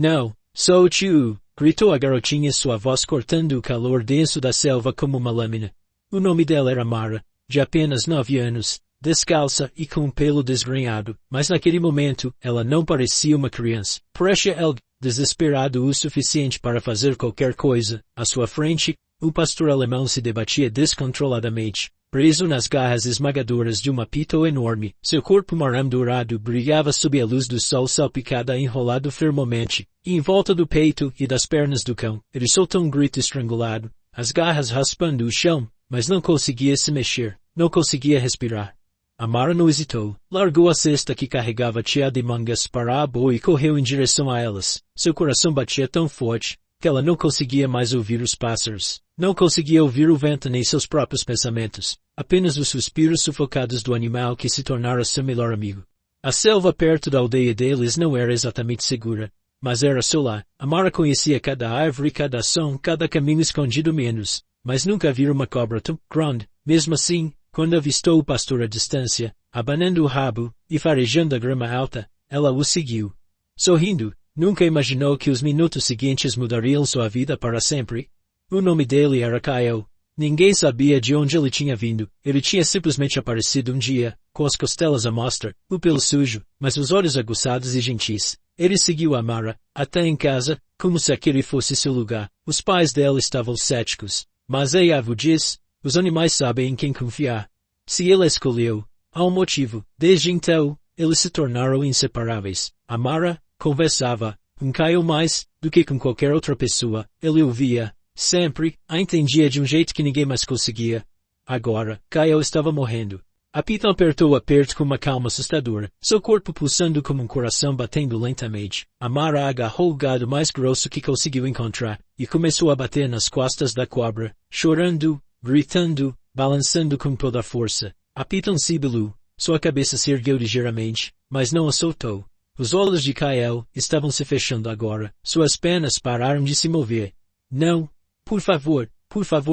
Não, sou o tio, gritou a garotinha, sua voz cortando o calor denso da selva como uma lâmina. O nome dela era Mara, de apenas 9 anos, descalça e com o pelo desgrenhado, mas naquele momento, ela não parecia uma criança. Parecia alguém desesperado o suficiente para fazer qualquer coisa. À sua frente, o pastor alemão se debatia descontroladamente, preso nas garras esmagadoras de uma pito enorme. Seu corpo marrom dourado brilhava sob a luz do sol salpicada enrolado firmemente, em volta do peito e das pernas do cão. Ele soltou um grito estrangulado, as garras raspando o chão, mas não conseguia se mexer, não conseguia respirar. A Mara não hesitou. Largou a cesta que carregava tia de mangas para a boa e correu em direção a elas. Seu coração batia tão forte que ela não conseguia mais ouvir os pássaros. Não conseguia ouvir o vento nem seus próprios pensamentos. Apenas os suspiros sufocados do animal que se tornara seu melhor amigo. A selva perto da aldeia deles não era exatamente segura, mas era seu lar. A Mara conhecia cada árvore, cada som, cada caminho escondido menos, mas nunca vira uma cobra tão grande. Mesmo assim, quando avistou o pastor à distância, abanando o rabo e farejando a grama alta, ela o seguiu. Sorrindo, nunca imaginou que os minutos seguintes mudariam sua vida para sempre. O nome dele era Kyle. Ninguém sabia de onde ele tinha vindo. Ele tinha simplesmente aparecido um dia, com as costelas à mostra, o pelo sujo, mas os olhos aguçados e gentis. Ele seguiu a Mara, até em casa, como se aquele fosse seu lugar. Os pais dela estavam céticos, mas a avó diz, os animais sabem em quem confiar. Se ele a escolheu, há um motivo. Desde então, eles se tornaram inseparáveis. A Mara conversava com Kyle mais do que com qualquer outra pessoa. Ele ouvia, sempre, a entendia de um jeito que ninguém mais conseguia. Agora, Kyle estava morrendo. A Pita apertou o aperto com uma calma assustadora, seu corpo pulsando como um coração batendo lentamente. A Mara agarrou o gado mais grosso que conseguiu encontrar, e começou a bater nas costas da cobra, chorando, gritando, balançando com toda a força. A Pita sibilou, sua cabeça se ergueu ligeiramente, mas não a soltou. Os olhos de Kyle estavam se fechando agora, suas pernas pararam de se mover. Não, por favor,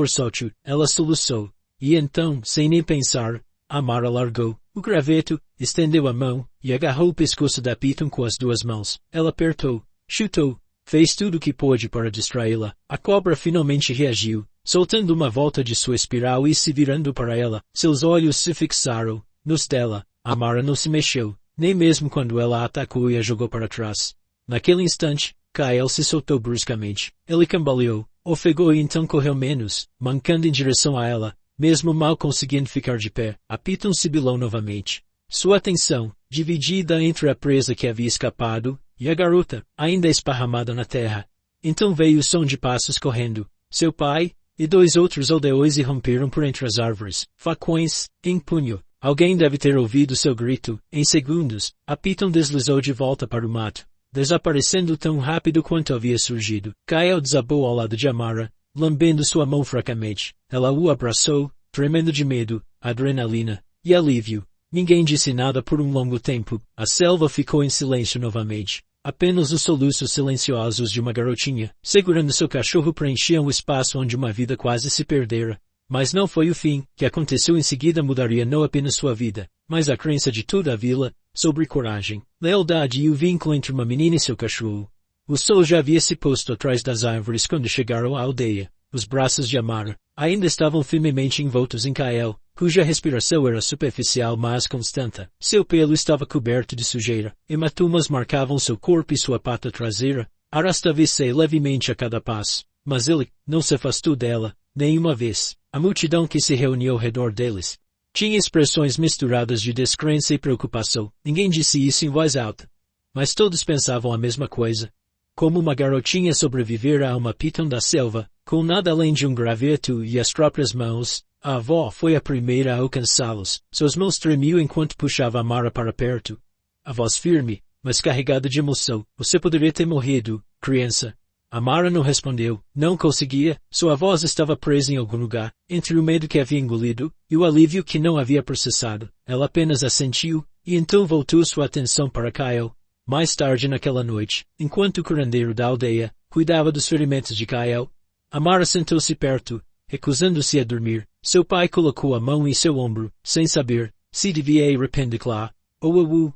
solte-o, ela soluçou. E então, sem nem pensar, a Mara largou o graveto, estendeu a mão e agarrou o pescoço da Piton com as duas mãos. Ela apertou, chutou, fez tudo o que pôde para distraí-la. A cobra finalmente reagiu, soltando uma volta de sua espiral e se virando para ela. Seus olhos se fixaram nos dela. A Mara não se mexeu, nem mesmo quando ela a atacou e a jogou para trás. Naquele instante, Kyle se soltou bruscamente. Ele cambaleou, ofegou e então correu menos, mancando em direção a ela, mesmo mal conseguindo ficar de pé. A Piton sibilou novamente. Sua atenção, dividida entre a presa que havia escapado e a garota, ainda esparramada na terra. Então veio o som de passos correndo. Seu pai e 2 outros aldeões irromperam por entre as árvores, facões em punho. Alguém deve ter ouvido seu grito. Em segundos, a Piton deslizou de volta para o mato, desaparecendo tão rápido quanto havia surgido. Kyle desabou ao lado de Amara, lambendo sua mão fracamente. Ela o abraçou, tremendo de medo, adrenalina e alívio. Ninguém disse nada por um longo tempo. A selva ficou em silêncio novamente. Apenas os soluços silenciosos de uma garotinha, segurando seu cachorro, preenchiam o espaço onde uma vida quase se perdera. Mas não foi o fim. O que aconteceu em seguida mudaria não apenas sua vida, mas a crença de toda a vila sobre coragem, lealdade e o vínculo entre uma menina e seu cachorro. O sol já havia se posto atrás das árvores quando chegaram à aldeia. Os braços de Amara ainda estavam firmemente envoltos em Kyle, cuja respiração era superficial mas constante. Seu pelo estava coberto de sujeira. Hematomas marcavam seu corpo e sua pata traseira. Arrastava-se levemente a cada passo. Mas ele não se afastou dela, nenhuma vez. A multidão que se reuniu ao redor deles tinha expressões misturadas de descrença e preocupação. Ninguém disse isso em voz alta, mas todos pensavam a mesma coisa. Como uma garotinha sobrevivera a uma Piton da selva, com nada além de um graveto e as próprias mãos, a avó foi a primeira a alcançá-los. Suas mãos tremiam enquanto puxava a Mara para perto. A voz firme, mas carregada de emoção. Você poderia ter morrido, criança. A Mara não respondeu. Não conseguia. Sua voz estava presa em algum lugar, entre o medo que havia engolido e o alívio que não havia processado. Ela apenas assentiu, e então voltou sua atenção para Kyle. Mais tarde naquela noite, enquanto o curandeiro da aldeia cuidava dos ferimentos de Kyle, a Mara sentou-se perto, recusando-se a dormir. Seu pai colocou a mão em seu ombro, sem saber se devia arrepender-la ou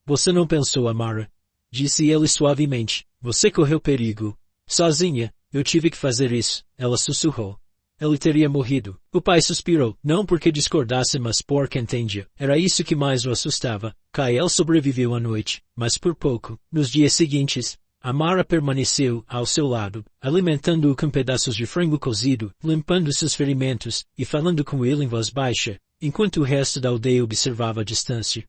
você não pensou, Amara. disse ele suavemente. Você correu perigo. Sozinha, eu tive que fazer isso, ela sussurrou. Ele teria morrido. O pai suspirou, não porque discordasse, mas porque entendia. Era isso que mais o assustava. Kael sobreviveu à noite, mas por pouco. Nos dias seguintes, Amara permaneceu ao seu lado, alimentando-o com pedaços de frango cozido, limpando seus ferimentos e falando com ele em voz baixa, enquanto o resto da aldeia observava a distância.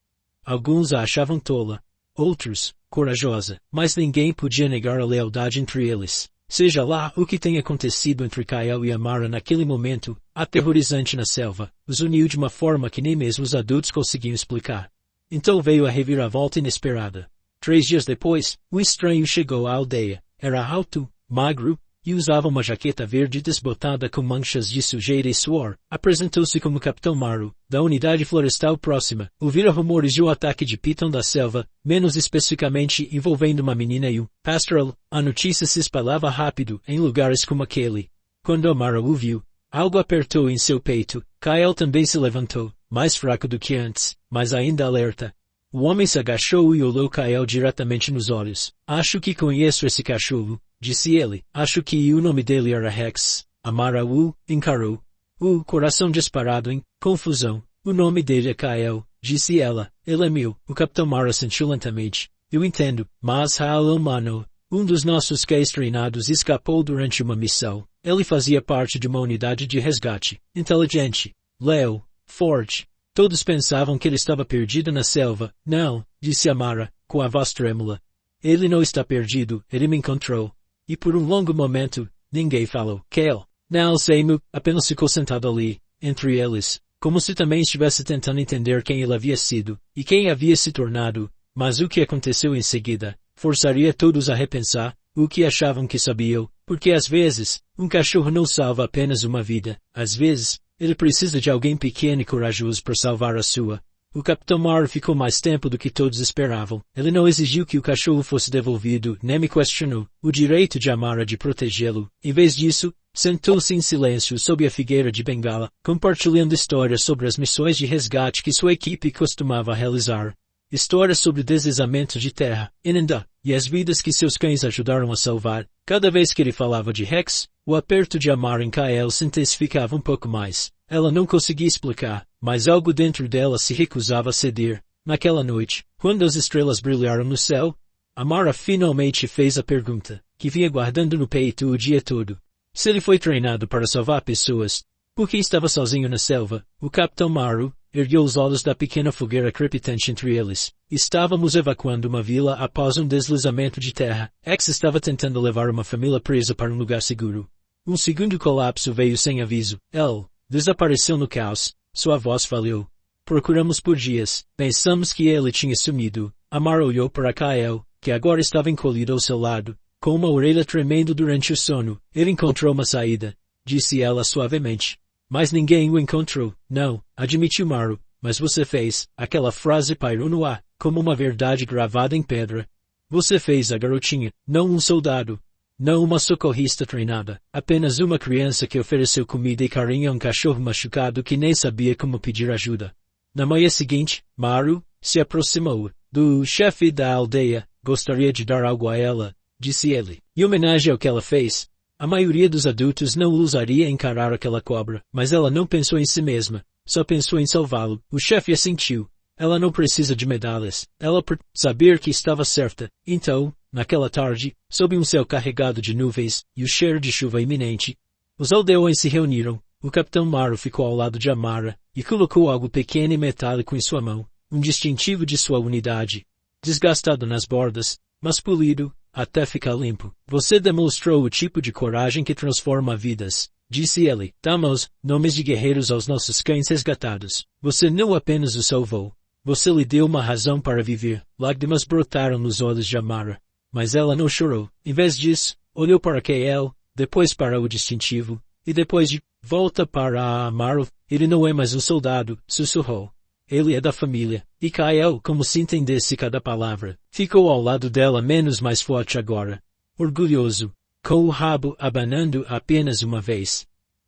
Alguns a achavam tola, outros, corajosa, mas ninguém podia negar a lealdade entre eles. Seja lá o que tenha acontecido entre Kael e Amara naquele momento, aterrorizante na selva, os uniu de uma forma que nem mesmo os adultos conseguiam explicar. Então veio a reviravolta inesperada. 3 dias depois, um estranho chegou à aldeia. Era alto, magro, e usava uma jaqueta verde desbotada com manchas de sujeira e suor. Apresentou-se como Capitão Maru, da unidade florestal próxima. Ouvira rumores de um ataque de Piton da selva, menos especificamente envolvendo uma menina e um pastoral. A notícia se espalhava rápido em lugares como aquele. Quando Amara o viu, algo apertou em seu peito. Kael também se levantou, mais fraco do que antes, mas ainda alerta. O homem se agachou e olhou Kael diretamente nos olhos. Acho que conheço esse cachorro, disse ele. Acho que o nome dele era Rex. Amara o encarou. O coração disparado em confusão. O nome dele é Kael, disse ela. Ele é meu. O Capitão Mara sentiu lentamente. Eu entendo, mas Hal humano. Um dos nossos cães treinados escapou durante uma missão. Ele fazia parte de uma unidade de resgate. Inteligente. Leo. Forte. Todos pensavam que ele estava perdido na selva. Não, disse Amara, com a voz trêmula. Ele não está perdido, ele me encontrou. E por um longo momento, ninguém falou. Kael. Não sei-me, apenas ficou sentado ali, entre eles, como se também estivesse tentando entender quem ele havia sido, e quem havia se tornado. Mas o que aconteceu em seguida, forçaria todos a repensar o que achavam que sabiam, porque às vezes, um cachorro não salva apenas uma vida. Às vezes, ele precisa de alguém pequeno e corajoso para salvar a sua. O Capitão Maru ficou mais tempo do que todos esperavam. Ele não exigiu que o cachorro fosse devolvido, nem me questionou o direito de Amara de protegê-lo. Em vez disso, sentou-se em silêncio sob a figueira de bengala, compartilhando histórias sobre as missões de resgate que sua equipe costumava realizar. Histórias sobre deslizamentos de terra, Inanda, e as vidas que seus cães ajudaram a salvar. Cada vez que ele falava de Rex, o aperto de Amara em Kael se intensificava um pouco mais. Ela não conseguia explicar, mas algo dentro dela se recusava a ceder. Naquela noite, quando as estrelas brilharam no céu, Amara finalmente fez a pergunta, que vinha guardando no peito o dia todo. Se ele foi treinado para salvar pessoas, por que estava sozinho na selva? O Capitão Maru ergueu os olhos da pequena fogueira crepitante entre eles. Estávamos evacuando uma vila após um deslizamento de terra. X estava tentando levar uma família presa para um lugar seguro. Um segundo colapso veio sem aviso. Ele desapareceu no caos. Sua voz falhou. Procuramos por dias. Pensamos que ele tinha sumido. Amara olhou para Kael, que agora estava encolhido ao seu lado, com uma orelha tremendo durante o sono. Ele encontrou uma saída, disse ela suavemente. Mas ninguém o encontrou. Não, admitiu Maru, mas você fez. Aquela frase pairou no ar, como uma verdade gravada em pedra. Você fez a garotinha, não um soldado. Não uma socorrista treinada. Apenas uma criança que ofereceu comida e carinho a um cachorro machucado que nem sabia como pedir ajuda. Na manhã seguinte, Maru se aproximou do chefe da aldeia. Gostaria de dar algo a ela, disse ele. Em homenagem ao que ela fez. A maioria dos adultos não ousaria encarar aquela cobra, mas ela não pensou em si mesma, só pensou em salvá-lo. O chefe assentiu. Ela não precisa de medalhas. Ela saber que estava certa. Então, naquela tarde, sob um céu carregado de nuvens e o cheiro de chuva iminente, os aldeões se reuniram. O Capitão Maru ficou ao lado de Amara e colocou algo pequeno e metálico em sua mão, um distintivo de sua unidade, desgastado nas bordas, mas polido, até ficar limpo. Você demonstrou o tipo de coragem que transforma vidas, disse ele. Damos nomes de guerreiros aos nossos cães resgatados. Você não apenas o salvou. Você lhe deu uma razão para viver. Lágrimas brotaram nos olhos de Amara. Mas ela não chorou. Em vez disso, olhou para Kael, depois para o distintivo, e depois de volta para Amara. Ele não é mais um soldado, sussurrou. Ele é da família. E Kael, como se entendesse cada palavra, ficou ao lado dela menos mais forte agora. Orgulhoso, com o rabo abanando apenas uma vez.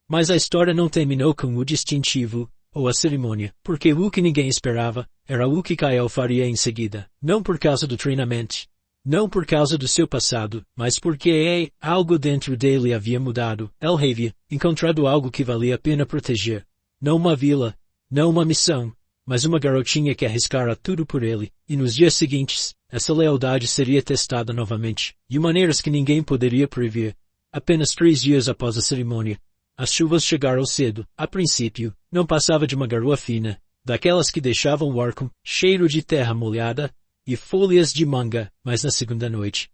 Mas a história não terminou com o distintivo, ou a cerimônia, porque o que ninguém esperava, era o que Kael faria em seguida. Não por causa do treinamento. Não por causa do seu passado, mas porque algo dentro dele havia mudado. Ele havia encontrado algo que valia a pena proteger. Não uma vila, não uma missão, mas uma garotinha que arriscara tudo por ele. E nos dias seguintes, essa lealdade seria testada novamente, de maneiras que ninguém poderia prever. Apenas 3 dias após a cerimônia, as chuvas chegaram cedo. A princípio, não passava de uma garoa fina, daquelas que deixavam o ar com cheiro de terra molhada e folhas de manga, mas na segunda noite,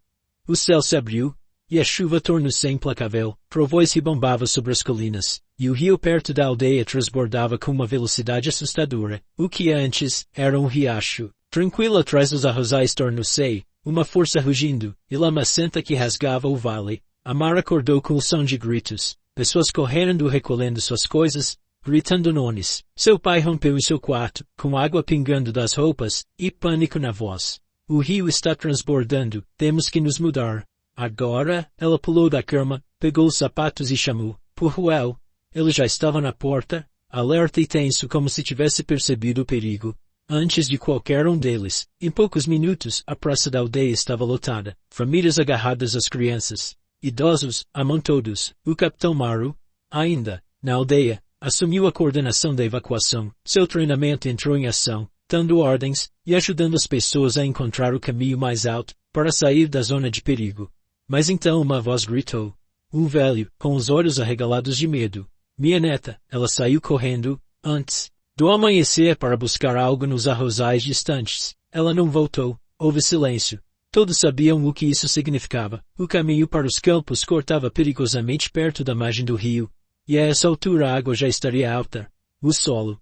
o céu se abriu, e a chuva tornou-se implacável, trovões ribombavam sobre as colinas, e o rio perto da aldeia transbordava com uma velocidade assustadora. O que antes era um riacho tranquilo atrás dos arrozais tornou-se uma força rugindo e lamacenta que rasgava o vale. Amar acordou com o som de gritos, pessoas correndo recolhendo suas coisas, gritando nomes. Seu pai rompeu em seu quarto, com água pingando das roupas, e pânico na voz. O rio está transbordando, temos que nos mudar. Agora, ela pulou da cama, pegou os sapatos e chamou por Ruel. Ele já estava na porta, alerta e tenso como se tivesse percebido o perigo. Antes de qualquer um deles, em poucos minutos, a praça da aldeia estava lotada, famílias agarradas às crianças, idosos, amontoados. O capitão Maru, ainda, na aldeia, assumiu a coordenação da evacuação. Seu treinamento entrou em ação, dando ordens e ajudando as pessoas a encontrar o caminho mais alto para sair da zona de perigo. Mas então uma voz gritou. Um velho, com os olhos arregalados de medo. Minha neta, ela saiu correndo, antes do amanhecer para buscar algo nos arrozais distantes. Ela não voltou. Houve silêncio. Todos sabiam o que isso significava. O caminho para os campos cortava perigosamente perto da margem do rio. E a essa altura a água já estaria alta. O solo,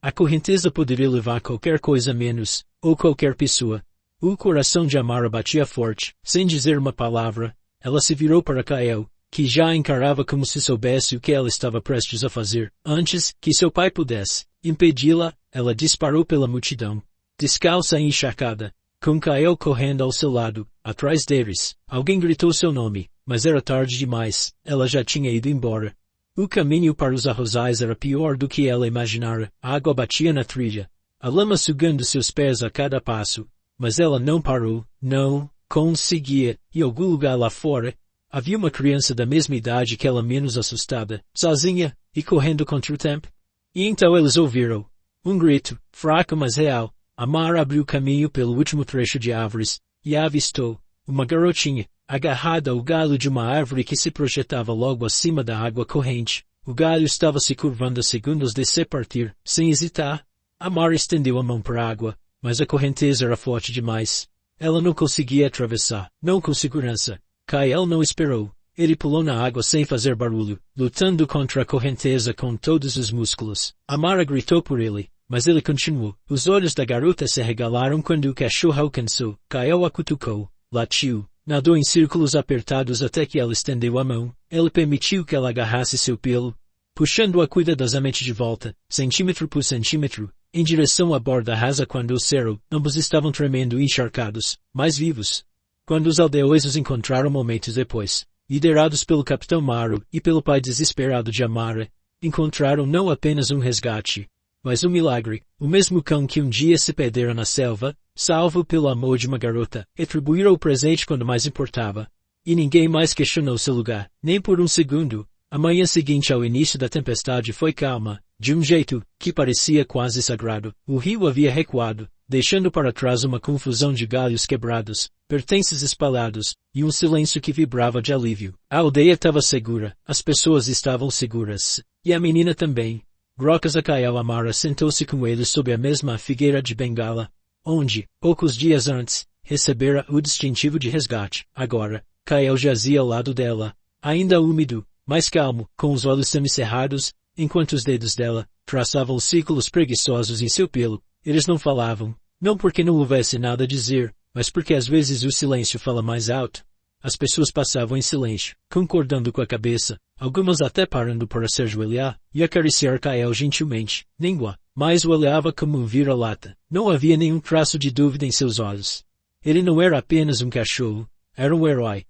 a correnteza poderia levar qualquer coisa menos, ou qualquer pessoa. O coração de Amara batia forte, sem dizer uma palavra. Ela se virou para Kael, que já a encarava como se soubesse o que ela estava prestes a fazer. Antes que seu pai pudesse impedi-la, ela disparou pela multidão, descalça e encharcada, com Kael correndo ao seu lado, atrás deles. Alguém gritou seu nome, mas era tarde demais. Ela já tinha ido embora. O caminho para os arrozais era pior do que ela imaginara. A água batia na trilha, a lama sugando seus pés a cada passo. Mas ela não parou, não conseguia, e algum lugar lá fora, havia uma criança da mesma idade que ela menos assustada, sozinha, e correndo contra o tempo. E então eles ouviram um grito, fraco mas real. Amar abriu caminho pelo último trecho de árvores, e a avistou, uma garotinha, agarrada ao galho de uma árvore que se projetava logo acima da água corrente. O galho estava se curvando a segundos de se partir. Sem hesitar, Amar estendeu a mão para a água, mas a correnteza era forte demais. Ela não conseguia atravessar, não com segurança. Kael não esperou. Ele pulou na água sem fazer barulho, lutando contra a correnteza com todos os músculos. Amara gritou por ele, mas ele continuou. Os olhos da garota se arregalaram quando o cachorro alcançou. Kael a cutucou, latiu, nadou em círculos apertados até que ela estendeu a mão. Ele permitiu que ela agarrasse seu pelo, puxando-a cuidadosamente de volta, centímetro por centímetro, em direção à borda rasa quando o cerro. Ambos estavam tremendo e encharcados, mas vivos. Quando os aldeões os encontraram momentos depois, liderados pelo capitão Maru e pelo pai desesperado de Amara, encontraram não apenas um resgate, mas um milagre. O mesmo cão que um dia se perdera na selva, salvo pelo amor de uma garota, atribuíram o presente quando mais importava. E ninguém mais questionou seu lugar, nem por um segundo. A manhã seguinte ao início da tempestade foi calma, de um jeito que parecia quase sagrado. O rio havia recuado, deixando para trás uma confusão de galhos quebrados, pertences espalhados, e um silêncio que vibrava de alívio. A aldeia estava segura, as pessoas estavam seguras, e a menina também. Grocas a Kael Amara sentou-se com eles sob a mesma figueira de bengala, onde, poucos dias antes, recebera o distintivo de resgate. Agora, Kael jazia ao lado dela, ainda úmido, mais calmo, com os olhos semicerrados, enquanto os dedos dela traçavam círculos preguiçosos em seu pelo. Eles não falavam, não porque não houvesse nada a dizer, mas porque às vezes o silêncio fala mais alto. As pessoas passavam em silêncio, concordando com a cabeça, algumas até parando para se ajoelhar e acariciar Kael gentilmente. Ninguém mais o olhava como um vira-lata. Não havia nenhum traço de dúvida em seus olhos. Ele não era apenas um cachorro, era um herói.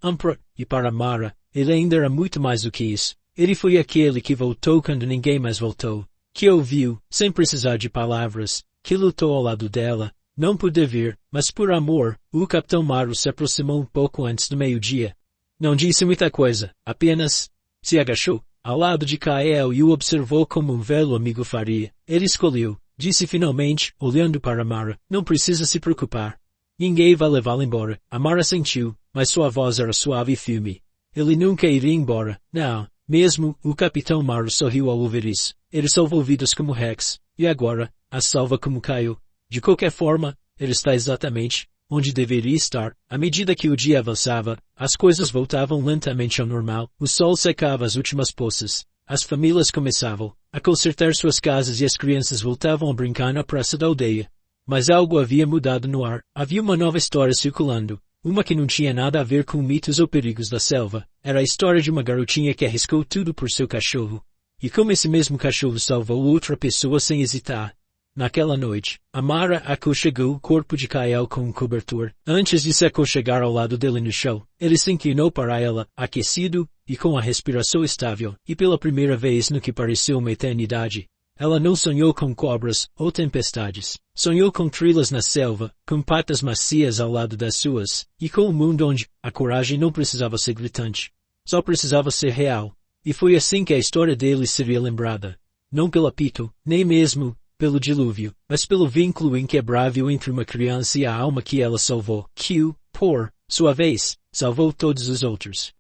E para Amara, ele ainda era muito mais do que isso. Ele foi aquele que voltou quando ninguém mais voltou, que ouviu, sem precisar de palavras, que lutou ao lado dela, Não por dever, mas por amor, o Capitão Marvel se aproximou um pouco antes do meio-dia. Não disse muita coisa, apenas se agachou ao lado de Kael e o observou como um velho amigo faria. Ele escolheu, disse finalmente, olhando para Mara, não precisa se preocupar. Ninguém vai levá-la embora. Amara sentiu, mas sua voz era suave e firme. Ele nunca iria embora. Não, mesmo, o Capitão Marvel sorriu ao ouvir isso. Ele salvou vidas como Rex, e agora, a salva como Kyle. De qualquer forma, ele está exatamente onde deveria estar. À medida que o dia avançava, as coisas voltavam lentamente ao normal. O sol secava as últimas poças. As famílias começavam a consertar suas casas e as crianças voltavam a brincar na praça da aldeia. Mas algo havia mudado no ar. Havia uma nova história circulando. Uma que não tinha nada a ver com mitos ou perigos da selva. Era a história de uma garotinha que arriscou tudo por seu cachorro. E como esse mesmo cachorro salvou outra pessoa sem hesitar. Naquela noite, Amara aconchegou o corpo de Kael com um cobertor. Antes de se aconchegar ao lado dele no chão, ele se inclinou para ela, aquecido, e com a respiração estável, e pela primeira vez no que pareceu uma eternidade. Ela não sonhou com cobras ou tempestades. Sonhou com trilhas na selva, com patas macias ao lado das suas, e com um mundo onde a coragem não precisava ser gritante. Só precisava ser real. E foi assim que a história dele seria lembrada. Não pelo apito, nem mesmo pelo dilúvio, mas pelo vínculo inquebrável entre uma criança e a alma que ela salvou, que, por sua vez, salvou todos os outros.